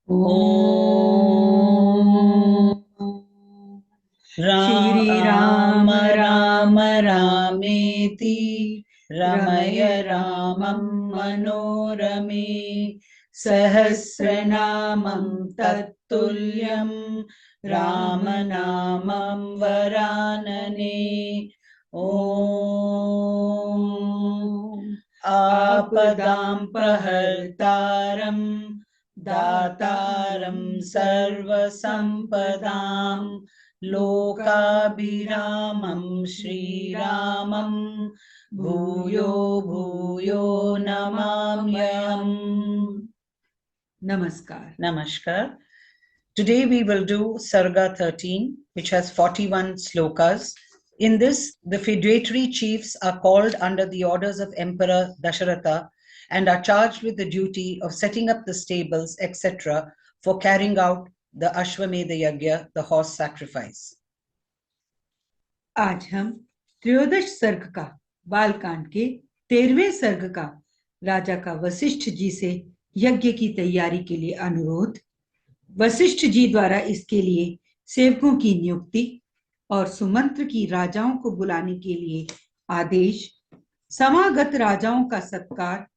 ॐ श्री राम राम राम राम रामेति रमय रमय रामं रामं मनोरमे सहस्रनामं सहस्रनामं तत्तुल्यं रामनामं रामनामं वरानने। ॐ ॐ आपदां आपदां प्रहर्तारं प्रहर्तारं दातारं दातारं सर्वसम्पदां सर्वसम्पदां लोकाभिरामं लोकाभिरामं श्रीरामं श्रीरामं भूयो भूयो भूयो भूयो नमाम्यहम्। नमाम्यहम्। नमस्कार। Namaskar. Today we will do Sarga 13, which has 41 slokas. In this, the feudatory chiefs are called under the orders of Emperor Dasharatha and are charged with the duty of setting up the stables, etc., for carrying out the Ashwamedha Yagya, the horse sacrifice. आज हम त्रयोदश सर्ग का बालकांड के 13वें सर्ग का राजा का वशिष्ठ जी से यज्ञ की तैयारी के लिए अनुरोध, वशिष्ठ जी द्वारा इसके लिए सेवकों की नियुक्ति और सुमंत्र की राजाओं को बुलाने के लिए आदेश, समागत राजाओं का सत्कार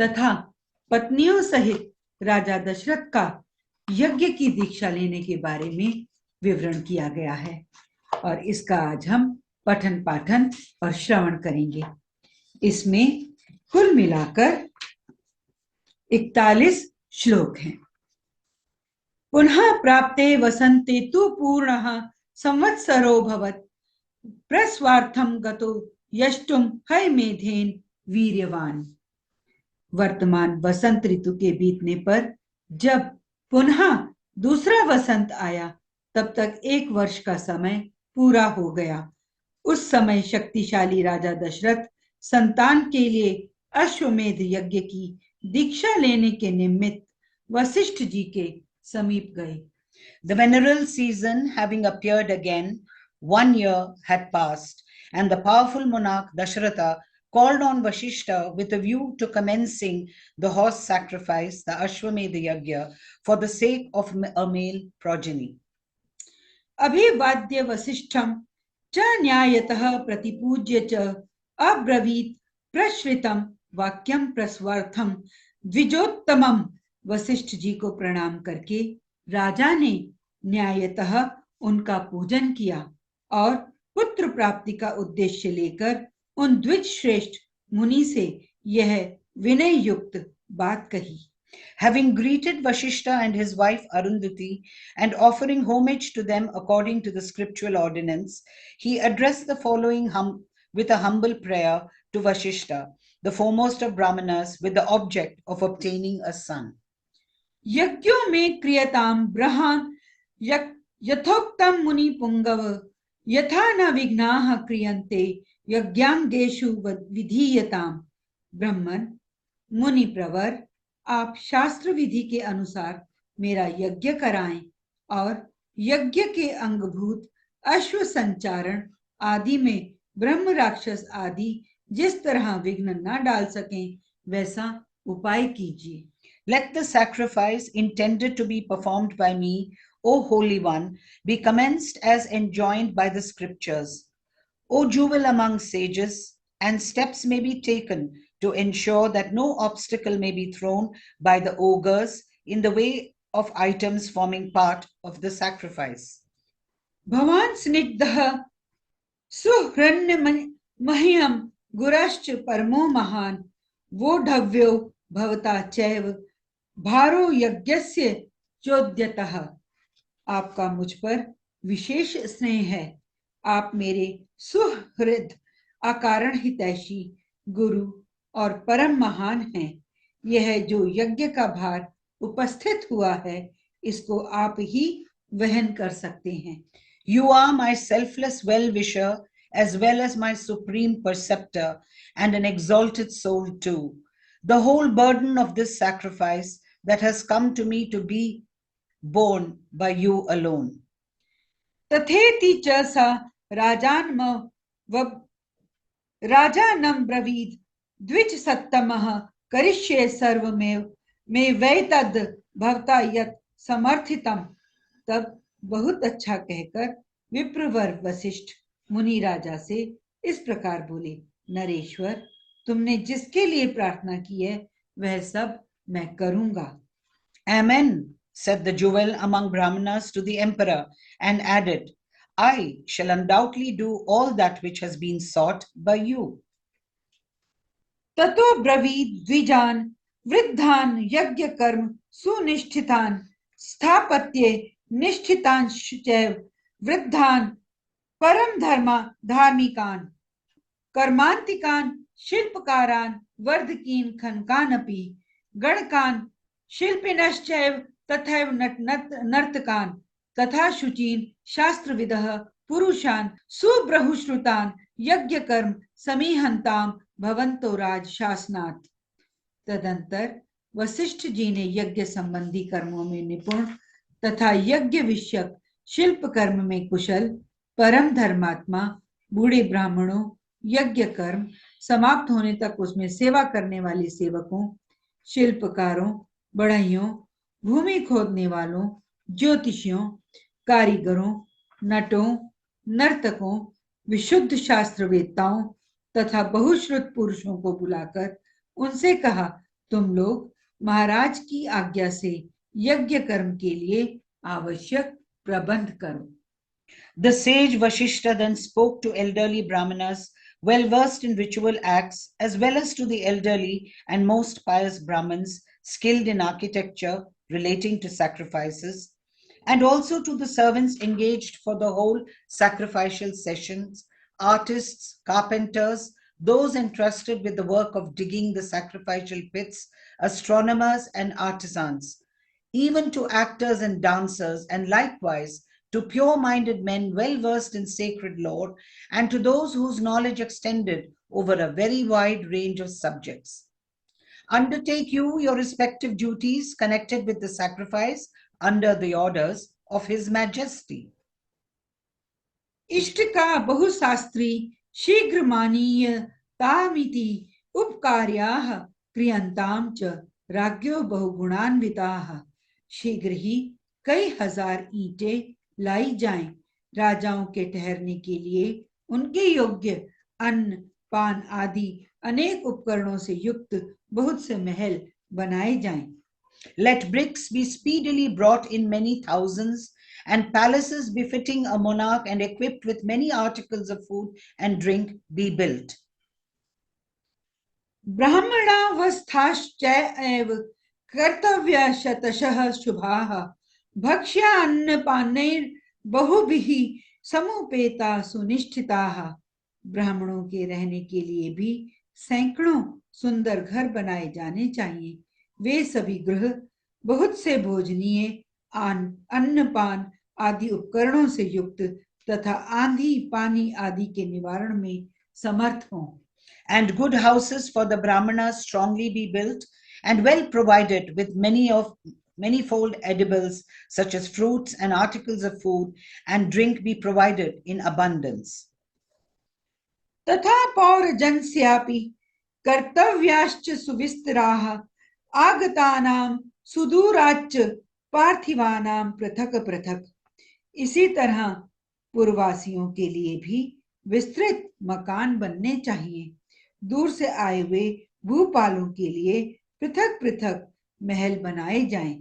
तथा पत्नियों सहित राजा दशरथ का यज्ञ की दीक्षा लेने के बारे में विवरण किया गया है और इसका आज हम पठन पाठन और श्रवण करेंगे। इसमें कुल मिलाकर 41 श्लोक हैं। पुनः प्राप्ते वसंते तु पूर्णः संवत्सरो भवत् प्रस्वार्थम गतो यष्टुम है मेधेन वीर्यवान। वर्तमान वसंत ऋतु के बीतने पर जब पुनः दूसरा वसंत आया तब तक 1 वर्ष का समय पूरा हो गया। उस समय शक्तिशाली राजा दशरथ संतान के लिए अश्वमेध यज्ञ की दीक्षा लेने के निमित्त वशिष्ठ जी के समीप गए। The venereal season having appeared again, 1 year had passed, and the powerful monarch Dasharatha called on Vashishta with a view to commencing the horse sacrifice, the Ashwamedha Yagya, for the sake of a male progeny. अभिवाद्य वशिष्ठम च न्यायतः प्रतिपूज्य च अब्रवीत प्रश्रितम वाक्यम प्रस्वार्थम द्विजोत्तमम। वशिष्ठ जी को प्रणाम करके राजा ने न्यायतः उनका पूजन किया और पुत्र प्राप्ति का उद्देश्य लेकर उन द्विज श्रेष्ठ मुनि से यह विनय युक्त बात कही। Having greeted Vashishta and his wife Arundhati and offering homage to them according to the scriptural ordinance, he addressed the following with a humble prayer to Vashishta, the foremost of Brahmanas, with the object of obtaining a son. यज्ञों में क्रियताम ब्रहान यथोक्तम मुनि पुंगव यथा न विघ्नाः क्रियन्ते यज्ञांगेषु विधीयताम। ब्राह्मण मुनि प्रवर, आप शास्त्र विधि के अनुसार मेरा यज्ञ कराएं और यज्ञ के अंगभूत अश्व संचारण आदि में ब्रह्म राक्षस आदि जिस तरह विघ्न न डाल सकें वैसा उपाय कीजिए। Let the sacrifice intended to be performed by me, O Holy One, be commenced as enjoined by the scriptures. O jewel among sages, and steps may be taken to ensure that no obstacle may be thrown by the ogres in the way of items forming part of the sacrifice. भवान स्निग्धः सुहृन्य मह्यम गुरश्च परमो महान वोढव्यो भवता चैव भारो यज्ञस्य चोद्यतः। आपका मुझ पर विशेष स्नेह है, आप मेरे सुहृद अकारण हितैषी गुरु और परम महान हैं। यह जो यज्ञ का भार उपस्थित हुआ है इसको आप ही वहन कर सकते हैं। You are my selfless well-wisher as well as my supreme perceptor and an exalted soul too. The whole burden of this sacrifice that has come to me to be borne by you alone. तथेति च सा राजानम ब्रवीद द्विज सत्तमः करिष्ये सर्वमेव मे वैतद भवता यत् समर्थितम। तब बहुत अच्छा कहकर विप्रवर वशिष्ठ मुनि राजा से इस प्रकार बोले, नरेश्वर, तुमने जिसके लिए प्रार्थना की है वह सब मैं करूंगा। Amen, said the jewel among Brahmanas to the emperor, and added, I shall undoubtedly do all that which has been sought by you. ततो ब्रवीद द्विजान वृद्धान यज्ञ कर्म सुनिष्ठितान स्थापत्ये निष्ठितान वृद्धान परम धर्मा धार्मिकान कर्मांतिकान शिल्पकारान वर्धकीन खनकानपि गणकान शिल्पिनश्चैव तथैव नर्तकान तथा शुचीन शास्त्रविदः पुरुषान सुब्रहुश्रुतान यज्ञ कर्म समीहंताम भवंतो राज शासनात्। तदंतर वशिष्ठ जी ने यज्ञ संबंधी कर्मों में निपुण तथा यज्ञ विषयक शिल्प कर्म में कुशल परम धर्मात्मा बूढ़े ब्राह्मणों, यज्ञ कर्म समाप्त होने तक उसमें सेवा करने वाले सेवकों, शिल्पकारों, बढ़इयों, भूमि खोदने वालों, ज्योतिषियों, कारीगरों, नटों, नर्तकों, विशुद्ध शास्त्रवेत्ताओं तथा बहुश्रुत पुरुषों को बुलाकर उनसे कहा, तुम लोग महाराज की आज्ञा से यज्ञ कर्म के लिए आवश्यक प्रबंध करो। The sage Vashishta then spoke to elderly Brahmanas well versed in ritual acts, as well as to the elderly and most pious Brahmins skilled in architecture relating to sacrifices, and also to the servants engaged for the whole sacrificial sessions, artists, carpenters, those entrusted with the work of digging the sacrificial pits, astronomers, and artisans, even to actors and dancers, and likewise to pure-minded men well versed in sacred lore, and to those whose knowledge extended over a very wide range of subjects. Undertake you your respective duties connected with the sacrifice under the orders of His Majesty. इष्ट का बहुशास्त्री शीघ्र मानीय तामिति उपकार्याः क्रियंताम च राज्ञो बहुगुणान्विताः। शीघ्र ही कई हजार ईंटें लाई जाएं, राजाओं के ठहरने के लिए उनके योग्य अन्न पान आदि अनेक उपकरणों से युक्त बहुत से महल बनाए जाएं। Let bricks be speedily brought in many thousands, and palaces befitting a monarch and equipped with many articles of food and drink be built. ब्राह्मणावस्थाश्चैव कर्तव्या शतशः शुभाः भक्ष्या अन्नपानैर् बहुभिः समुपेता सुनिष्ठिताः। ब्राह्मणों के रहने के लिए भी सैकड़ों सुंदर घर बनाए जाने चाहिए। वे सभी गृह बहुत से भोजनीय अन्नपान आदि उपकरणों से युक्त तथा आंधी पानी आदि के निवारण में समर्थ हों। And good houses for the Brahmanas strongly be built, and well provided with manifold edibles such as fruits and articles of food, and drink be provided in abundance. तथा पौरजनस्यापि कर्तव्याश्च सुविस्तराः आगतानां सुदूराच्च पार्थिवानां पृथक पृथक। इसी तरह पूर्ववासियों के लिए भी विस्तृत मकान बनने चाहिए। दूर से आए हुए भूपालों के लिए पृथक पृथक महल बनाए जाएं।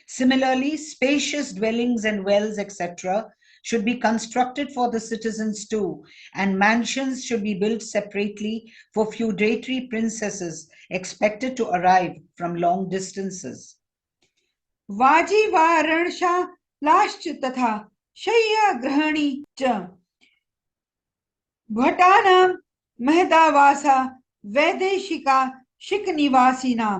Similarly, spacious dwellings and wells, etc., should be constructed for the citizens too, and mansions should be built separately for feudatory princesses expected to arrive from long distances. वाजीवारणशालाश्च तथा शय्यागृहाणि च भटानां महदावासा वैदेशिका शिक निवासीनां।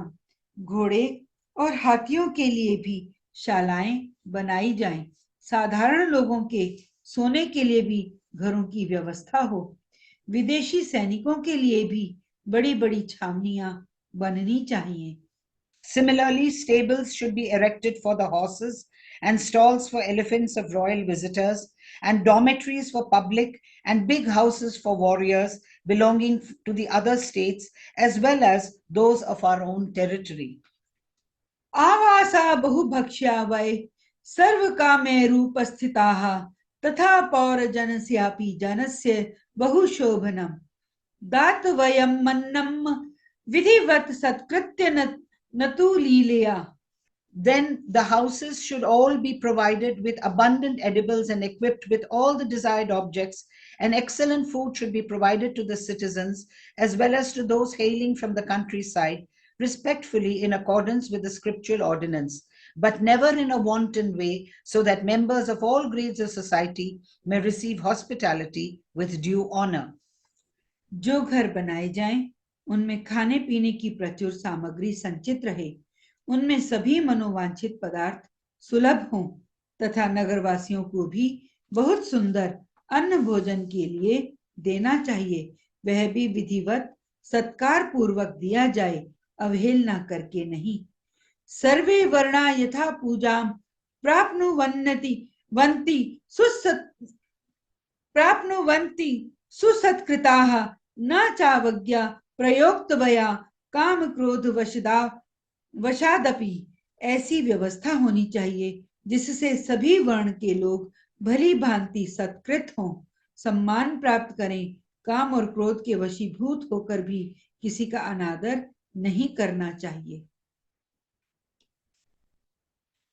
घोड़े और हाथियों के लिए भी शालाएं बनाई जाएं। साधारण लोगों के सोने के लिए भी घरों की व्यवस्था हो। विदेशी सैनिकों के लिए भी बड़ी बड़ी छावनियां बननी चाहिए। Similarly, stables should be erected for the horses, and stalls for elephants of royal visitors, and dormitories for public, and big houses for warriors belonging to the other states as well as those of our own territory. आवासा बहुभक्ष्या वै सर्वकामेरूपस्थिताः तथा पौरजनस्यापि जनस्य बहुशोभनम् दातवयं मन्नम् विधिवत् सत्कृत्य न तु लीलया. Then the houses should all be provided with abundant edibles and equipped with all the desired objects, and excellent food should be provided to the citizens as well as to those hailing from the countryside, respectfully in accordance with the scriptural ordinance, but never in a wanton way, so that members of all grades of society may receive hospitality with due honor. जो घर बनाए जाएं, उनमें खाने पीने की प्रचुर सामग्री संचित रहे, उनमें सभी मनोवांछित पदार्थ सुलभ हों तथा नगरवासियों को भी बहुत सुंदर अन्न भोजन के लिए देना चाहिए, वह भी विधिवत सत्कार पूर्वक दिया जाए, अवहेलना करके नहीं. सर्वे वर्णा यथा पूजां प्राप्नुवन्ति सुसत्कृताः न चावज्ञा प्रयोक्तवया काम क्रोध वशादपि. ऐसी व्यवस्था होनी चाहिए जिससे सभी वर्ण के लोग भली भांति सत्कृत हों, सम्मान प्राप्त करें, काम और क्रोध के वशीभूत होकर भी किसी का अनादर नहीं करना चाहिए.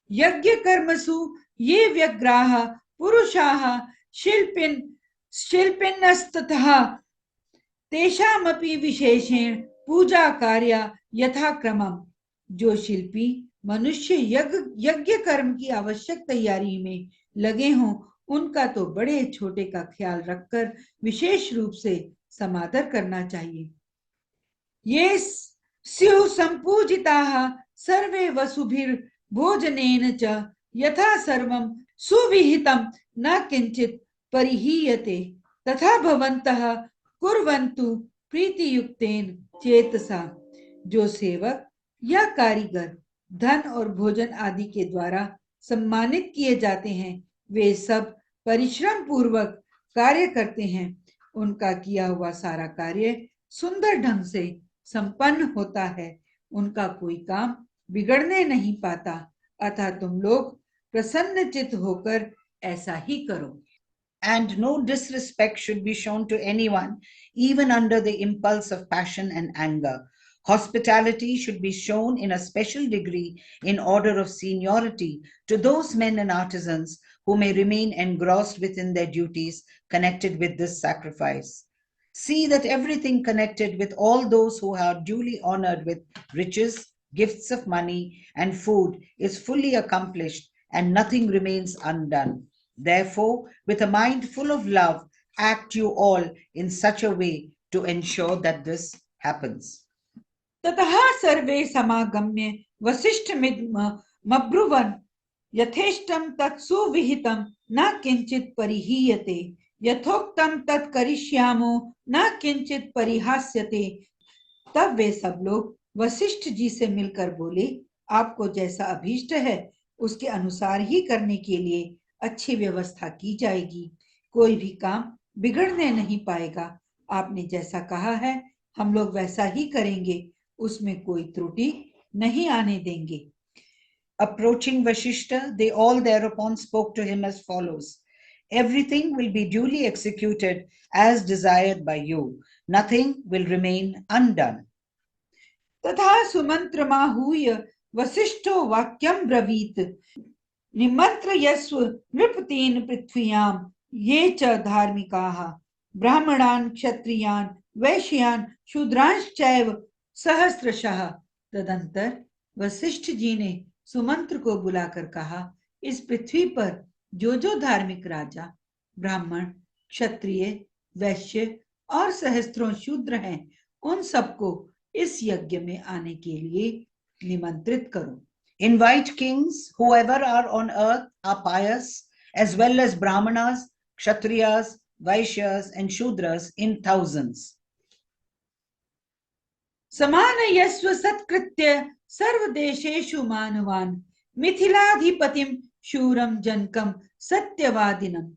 यज्ञ कर्मसु ये व्यग्राः पुरुषाः शिल्पिनस्ततः तेषामपि विशेषेण पूजा कार्य यथाक्रमम्. जो शिल्पी मनुष्य यज्ञ कर्म की आवश्यक तैयारी में लगे हों, उनका तो बड़े छोटे का ख्याल रखकर विशेष रूप से समादर करना चाहिए. ये स्युः संपूजिताः सर्वे वसुभिर्भोजनेन च यथा सर्वं सुविहितं न किंचित परिहीयते तथा भवन्तः कुर्वन्तु प्रीतियुक्तेन चेतसा. जो सेवक या कारीगर धन और भोजन आदि के द्वारा सम्मानित किए जाते हैं, वे सब परिश्रम पूर्वक कार्य करते हैं. उनका किया हुआ सारा कार्य सुंदर ढंग से संपन्न होता है, उनका कोई काम बिगड़ने नहीं पाता. अतः तुम लोग प्रसन्नचित्त होकर ऐसा ही करो. And no disrespect should be shown to anyone, even under the impulse of passion and anger. Hospitality should be shown in a special degree in order of seniority to those men and artisans who may remain engrossed within their duties connected with this sacrifice. See that everything connected with all those who are duly honored with riches, gifts of money, and food is fully accomplished, and nothing remains undone. Therefore, with a mind full of love, act you all in such a way to ensure that this happens. ततः सर्वे समागम्य वसिष्ठ मब्रुवन् यथेष्टं तत् सुविहितं न किंचित परिहीयते यथोक्तं तत् करिष्यामो न किंचित परिहास्यते. तब वे सब लोग वशिष्ठ जी से मिलकर बोले, आपको जैसा अभीष्ट है उसके अनुसार ही करने के लिए अच्छी व्यवस्था की जाएगी, कोई भी काम बिगड़ने नहीं पाएगा. आपने जैसा कहा है हम लोग वैसा ही करेंगे, उसमें कोई त्रुटि नहीं आने देंगे. Approaching Vashishta, they all thereupon spoke to him as follows. Everything will be duly executed as desired by you. Nothing will remain undone. तथा सुमंत्रमाहूय वसिष्ठो वाक्यं ब्रवीत निमंत्रयस्व नृपतीन् पृथ्व्यां ये च धार्मिकाः ब्राह्मणान् क्षत्रियान् वैश्यान् शूद्रांश्चैव सहस्रशः. तदंतर वशिष्ठ जी ने सुमंत्र को बुलाकर कहा, इस पृथ्वी पर जो जो धार्मिक राजा, ब्राह्मण, क्षत्रिय, वैश्य और सहस्त्रों शूद्र हैं, उन सबको इस यज्ञ में आने के लिए निमंत्रित करो. Invite kings, whoever are on earth are pious, as well as brahmanas, kshatriyas, vaishyas and shudras in thousands. समानयस्व सत्कृत्य सर्वदेशेषु मानवान् मिथिलाधिपतिं शूरं जनकं सत्यवादिनं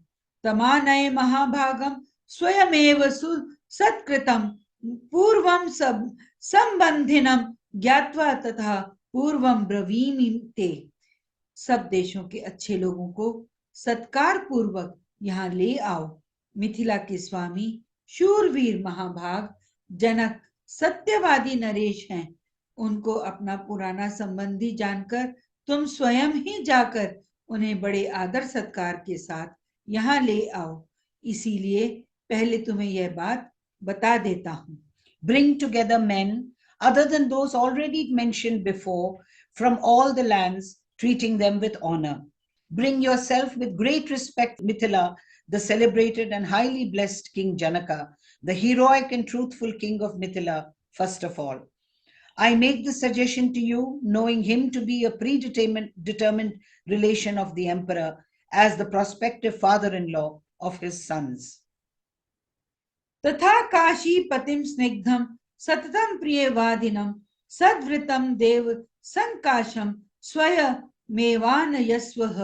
तमानय महाभागं स्वयमेव सत्कृतं पूर्वं संबंधिनं ज्ञात्वा तथा पूर्वम ब्रवीमि ते, सब देशों के अच्छे लोगों को सत्कार पूर्वक यहाँ ले आओ। मिथिला के स्वामी शूरवीर महाभाग जनक सत्यवादी नरेश हैं। उनको अपना पुराना संबंधी जानकर तुम स्वयं ही जाकर उन्हें बड़े आदर सत्कार के साथ यहाँ ले आओ। इसीलिए पहले तुम्हें यह बात बता देता हूँ। Bring together men other than those already mentioned before from all the lands, treating them with honor. Bring yourself with great respect, Mithila, the celebrated and highly blessed King Janaka, the heroic and truthful king of Mithila, first of all. I make this suggestion to you, knowing him to be a predetermined relation of the emperor as the prospective father-in-law of his sons. तथा काशी पतिम स्निग्धम सततम प्रियवादिनम सद्वृतम देव संकाशम स्वयं मेवान यस्वह।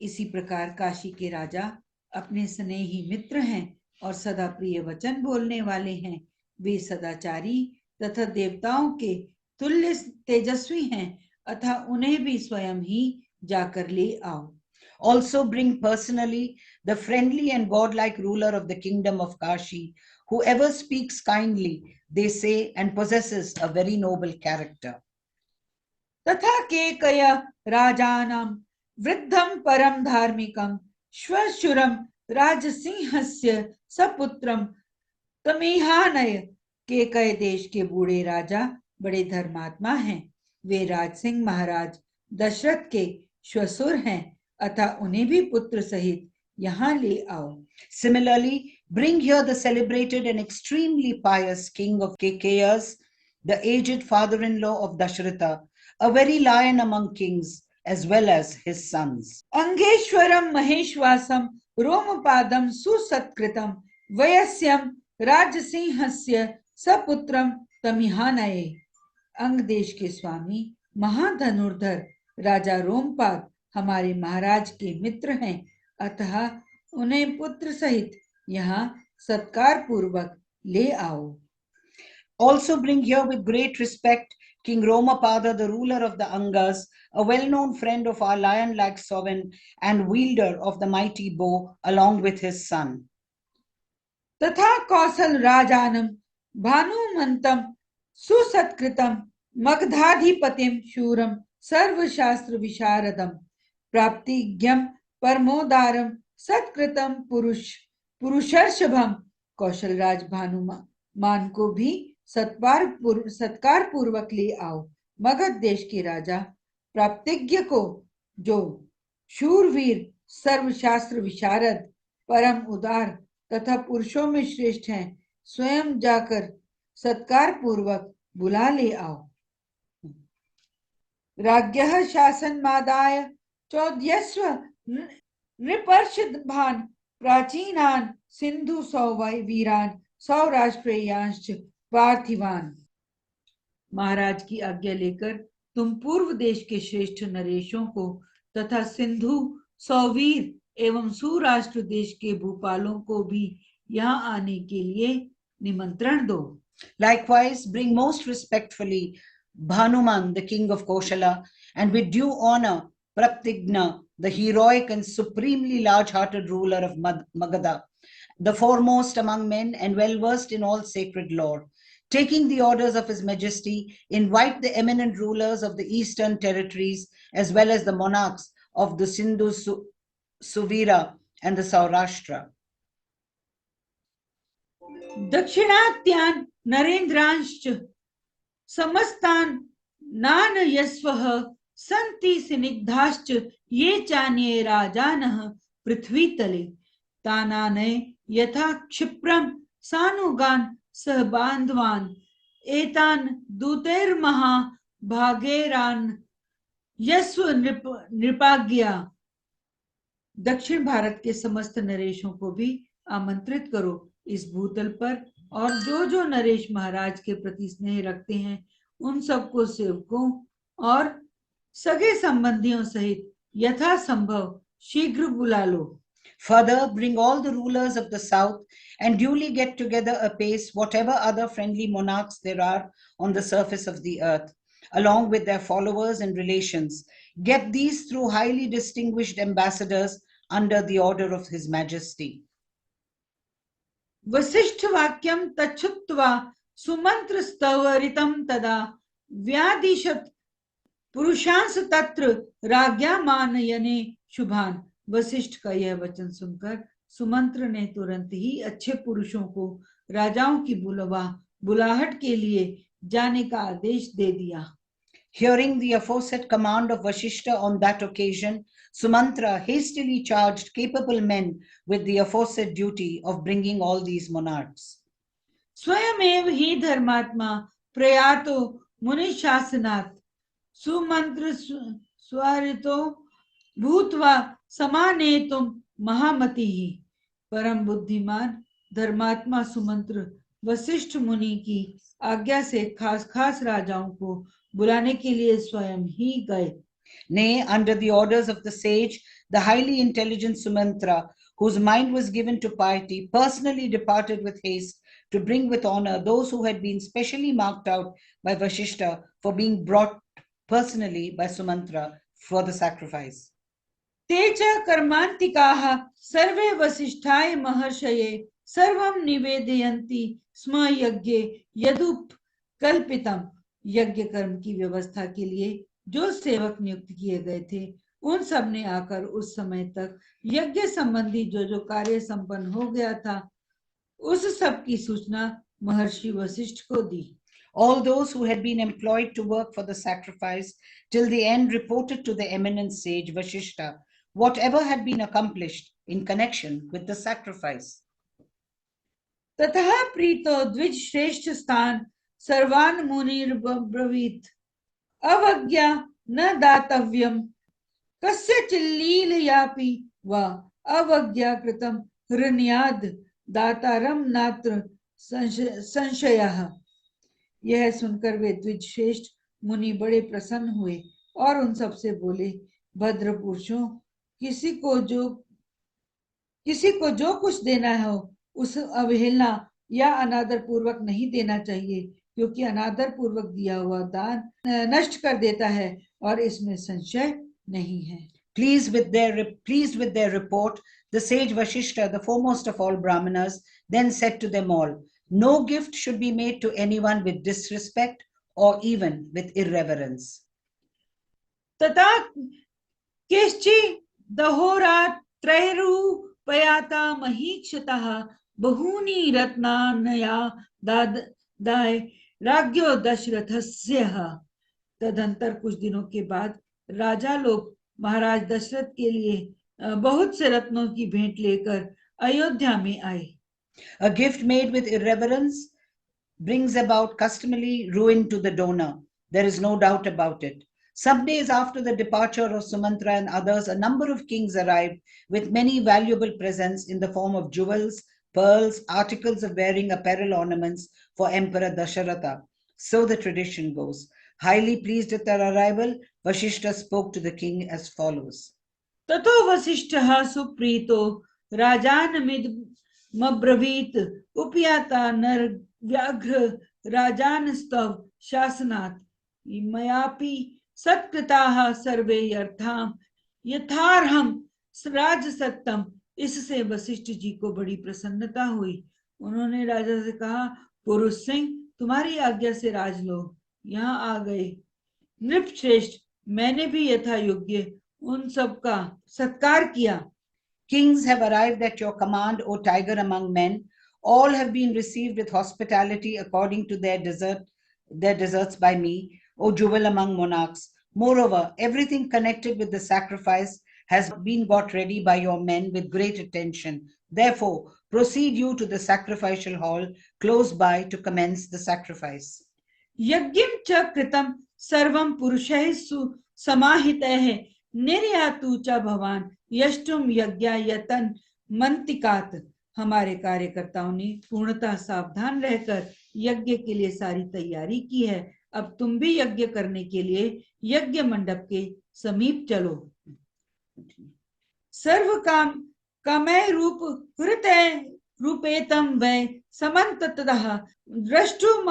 इसी प्रकार काशी के राजा अपने स्नेही मित्र हैं और सदा प्रिय वचन बोलने वाले हैं। वे सदाचारी तथा देवताओं के तुल्य तेजस्वी हैं, अतः उन्हें भी स्वयं ही जाकर ले आओ। Also bring personally the friendly and godlike ruler of the kingdom of Kashi, whoever speaks kindly, they say, and possesses a very noble character. तथा केकय राजानम वृद्धम परम धार्मिकम श्वशुरम राजसिंहस्य सपुत्रम तमिहानय। केकय देश के बूढ़े राजा बड़े धर्मात्मा हैं। वे राजसिंह महाराज दशरथ के श्वशुर हैं, अतः उन्हें भी पुत्र सहित यहाँ ले आओ। Similarly, bring here the celebrated and extremely pious king of Kekayas, the aged father-in-law of Dashratha, a very lion among kings, as well as his sons. अंगेश्वरम महेश्वासम रोमपादम सुसत्कृतम वयस्यम राजसिंहस्य सपुत्रम तमिहानये। अंग देश के स्वामी महाधनुर्धर राजा रोमपाद हमारे महाराज के मित्र हैं, अतः उन्हें पुत्र सहित यहाँ सत्कार पूर्वक ले आओ। Also bring here with great respect King Romapada, the ruler of the Angas, a well-known friend of our lion-like sovereign and wielder of the mighty bow, along with his son. तथा कौशल राजानम भानुमंतम सुसत्कृतम मगधाधिपतिम शूरम सर्वशास्त्र विशारदम प्राप्तिज्ञम परमोदारम सत्कृतम पुरुषर्षभम। कौशल राज भानुमान को भी सत्कार पूर्वक ले आओ। मगध देश के राजा प्राप्तिज्ञ को, जो शूरवीर सर्वशास्त्र विशारद परम उदार तथा पुरुषों में श्रेष्ठ हैं, स्वयं जाकर सत्कार पूर्वक बुला ले आओ। राज्ञः शासनमादाय चौद्यस्व नृपर्षभान प्राचीनान सिंधु वीरान सौराष्ट्रेयांश पार्थिवान। महाराज की आज्ञा लेकर तुम पूर्व देश के श्रेष्ठ नरेशों को तथा सिंधु सौवीर एवं सौराष्ट्र देश के भूपालों को भी यहाँ आने के लिए निमंत्रण दो। Likewise, bring most respectfully Bhanuman, the king of Koshala, and with due honor Pratigna, the heroic and supremely large-hearted ruler of Magadha, the foremost among men and well-versed in all sacred lore. Taking the orders of His Majesty, invite the eminent rulers of the eastern territories as well as the monarchs of the Sindhu, Suvira and the Saurashtra. दक्षिणात्यान नरेंद्रांश्च समस्तान नान यस्वः सन्ति सिनिग्धाश्च ये चान्ये राजानः पृथ्वी तले तानाने यथा क्षिप्रम सानुगान सह बांधवान एतान दूतेर्महा भागेरान यस्व नृपाज्ञा। दक्षिण भारत के समस्त नरेशों को भी आमंत्रित करो इस भूतल पर, और जो नरेश महाराज के प्रति स्नेह रखते हैं उन सबको सेवकों और सगे संबंधियों सहित यथासंभव शीघ्र बुला लो। Further, bring all the rulers of the south and duly get together apace whatever other friendly monarchs there are on the surface of the earth. along with their followers and relations, get these through highly distinguished ambassadors under the order of His Majesty. Vasishtha वाक्यम तच्छुत्वा सुमंत्र स्तवरितम तदा व्यादिशत पुरुषांस तत्र राज्ञा मानयने शुभान। वशिष्ठ का यह वचन सुनकर सुमंत्र ने तुरंत ही अच्छे पुरुषों को राजाओं की बुलाहट के लिए जाने का आदेश दे दिया। Hearing the aforesaid command of Vashishta on that occasion, Sumantra hastily charged capable men with the aforesaid duty of bringing all these monarchs. स्वयमेव ही धर्मात्मा प्रयातो मुनि शासनात् सुमंत्र स्वारितो भूतवा समानेतुम महामति ही। परम बुद्धिमान धर्मात्मा सुमंत्र वशिष्ठ मुनि की आज्ञा से खास राजाओं को बुलाने के लिए स्वयं ही गए। Nay, under the orders of the sage, the highly intelligent Sumantra, whose mind was given to piety, personally departed with haste to bring with honor those who had been specially marked out by Vashishta for being brought personally by Sumantra for the sacrifice. Teja कर्मांतिकाः सर्वे वसिष्ठाय महर्षये सर्वं निवेदयन्ति स्म यज्ञे यदुप कल्पितम। यज्ञ कर्म की व्यवस्था के लिए जो सेवक नियुक्त किए गए थे उन सब ने आकर उस समय तक यज्ञ संबंधी जो कार्य संपन्न हो गया था उस सब की सूचना महर्षि वशिष्ठ को दी। All those who had been employed to work for the sacrifice till the end reported to the eminent sage Vashishta whatever had been accomplished in connection with the sacrifice. ततः प्रीतो द्विज श्रेष्ठ स्थान सर्वान मुनिर ब्रवीत अवज्ञा न दातव्यम कस्य चिल्लीलयापि वा अवज्ञा कृतम हृण्याद दातारम नात्र संशयः। यह सुनकर वे द्विज श्रेष्ठ मुनि बड़े प्रसन्न हुए और उन सब से बोले, भद्र पुरुषों, किसी को जो कुछ देना हो उस अवहेलना या अनादर पूर्वक नहीं देना चाहिए, क्योंकि अनादर पूर्वक दिया हुआ दान नष्ट कर देता है और इसमें संशय नहीं है। Pleased with their report, the sage Vashishta, the foremost of all Brahmanas, then said to them all, no gift should be made to anyone with disrespect or even with irreverence. तथा केश्चि दहोरात्रैरुपयाता महीक्षतः बहूनि रत्नानया दाय राज्ञो दशरथस्य। तदंतर कुछ दिनों के बाद राजा लोग महाराज दशरथ के लिए बहुत से रत्नों की भेंट लेकर अयोध्या में आए। A gift made with irreverence brings about customarily ruin to the donor. There is no doubt about it. Some days after the departure of Sumantra and others, a number of kings arrived with many valuable presents in the form of jewels, pearls, articles of wearing apparel, ornaments for Emperor Dasharatha. So the tradition goes. Highly pleased at their arrival, Vashishta spoke to the king as follows. ततो वसिष्ठः सुप्रीतो राजानमिदमब्रवीत उपयाता नर व्याघ्र राजानस्तव शासनात् मयापि सत्कृताः सर्वे यर्थाम यथार्हम राजसत्तम। इससे वशिष्ठ जी को बड़ी प्रसन्नता हुई। उन्होंने राजा से कहा, पुरुष सिंह, तुम्हारी आज्ञा से राजलोग यहाँ आ गए। नृपश्रेष्ठ, मैंने भी यथा योग्य उन सब का सत्कार किया। Kings have arrived at your command, O tiger among men. All have been received with hospitality according to their deserts by me, O jewel among monarchs. Moreover, everything connected with the sacrifice has been got ready by your men with great attention. Therefore, proceed you to the sacrificial hall close by to commence the sacrifice. यज्ञं च कृतं सर्वं पुरुषैः समाहितैः निर्यातु च भवान यष्टुम यज्ञायतन मंतिकात। हमारे कार्यकर्ताओं ने पूर्णतः सावधान रहकर यज्ञ के लिए सारी तैयारी की है। अब तुम भी यज्ञ करने के लिए यज्ञ मंडप के समीप चलो। सर्व काम कामय रूप हृतय रूपेतम वै समन्ततः द्रष्टु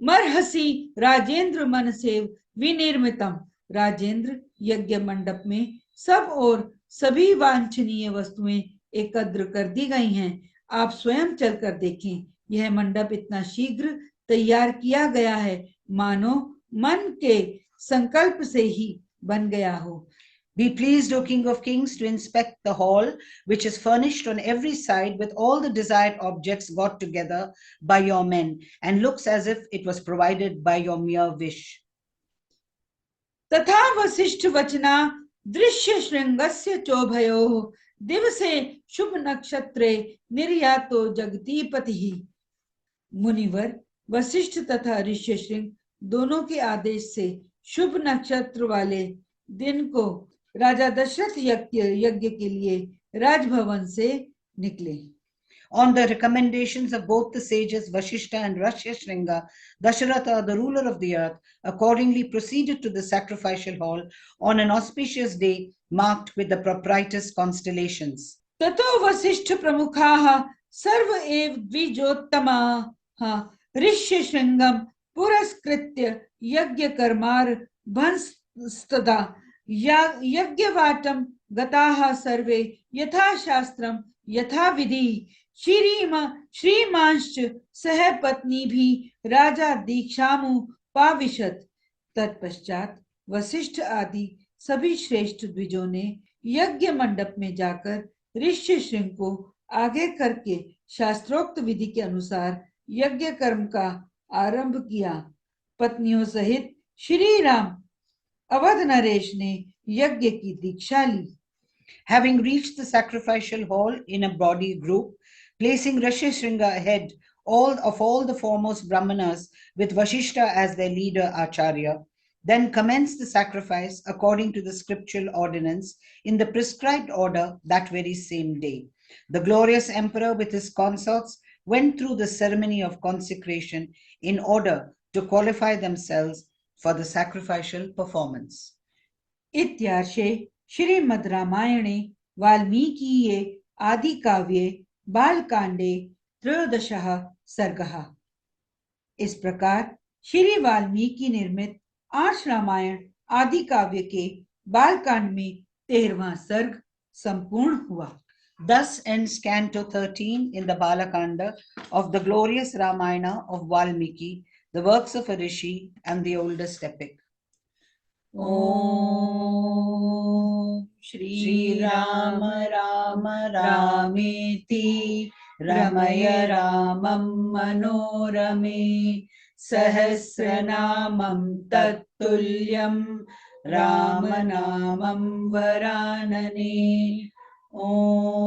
मरहसी राजेंद्र मन सेव विनिर्मितम। राजेंद्र यज्ञ मंडप में सब और सभी वांछनीय वस्तुएं एकत्र कर दी गई हैं। आप स्वयं चलकर देखें, यह मंडप इतना शीघ्र तैयार किया गया है मानो मन के संकल्प से ही बन गया हो। Be pleased, O King of Kings, to inspect the hall, which is furnished on every side with all the desired objects got together by your men, and looks as if it was provided by your mere wish. तथा वसिष्ठ वचना दृश्य श्रृंगस्य चोभयोः दिवसे शुभ नक्षत्रे निर्यातो जगतीपति। मुनिवर वशिष्ठ तथा ऋष्यशृंग दोनों के आदेश से शुभ नक्षत्र वाले दिन को राजा दशरथ यज्ञ के लिए राजभवन से निकले। On the recommendations of both the sages Vashishta and Rishyashringa, Dasharatha, the ruler of the earth, accordingly proceeded to the sacrificial hall on an auspicious day marked with the propitious constellations. ततो वसिष्ठ प्रमुखाः सर्व एव द्विजोत्तमाः ऋष्यशृंगं पुरस्कृत्य यज्ञकर्मारभंस्तदा यज्ञवाटं गताः सर्वे यथाशास्त्रं यथाविधि। श्रीमांश्च सह पत्नी भी राजा दीक्षामु पाविशत। तत्पश्चात वशिष्ठ आदि सभी श्रेष्ठ द्विजों ने यज्ञ मंडप में जाकर ऋष्यशृंग को आगे करके शास्त्रोक्त विधि के अनुसार यज्ञ कर्म का आरंभ किया। पत्नियों सहित श्री राम अवध नरेश ने यज्ञ की दीक्षा ली। Having reached the sacrificial hall in a body group, placing Rishyashringa ahead of all the foremost Brahmanas with Vashishta as their leader Acharya, then commenced the sacrifice according to the scriptural ordinance in the prescribed order that very same day. The glorious emperor with his consorts went through the ceremony of consecration in order to qualify themselves for the sacrificial performance. इत्यार्षे श्रीमद् रामायणे वाल्मीकीये आदि काव्ये बालकांडे त्रयोदशः सर्गः। इस प्रकार श्री वाल्मीकि निर्मित आर्ष रामायण आदि काव्य के बालकांड में 13वां सर्ग संपूर्ण हुआ। Thus ends Canto 13 in the Balakanda of the glorious Ramayana of Valmiki, the works of a rishi and the oldest epic. Om Shri Rama Rama Rameti Ramaya Ramam Manorame Sahasranamam Tattulyam Ramanamam Varanane. Om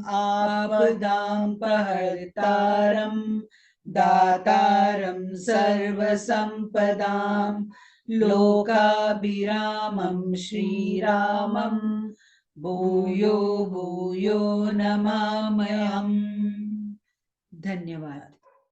Apadam Pahartaram Dataram Sarvasampadam Lokabhiramam Shri Ramam Bhuyo Bhuyo Namamayam. धन्यवाद।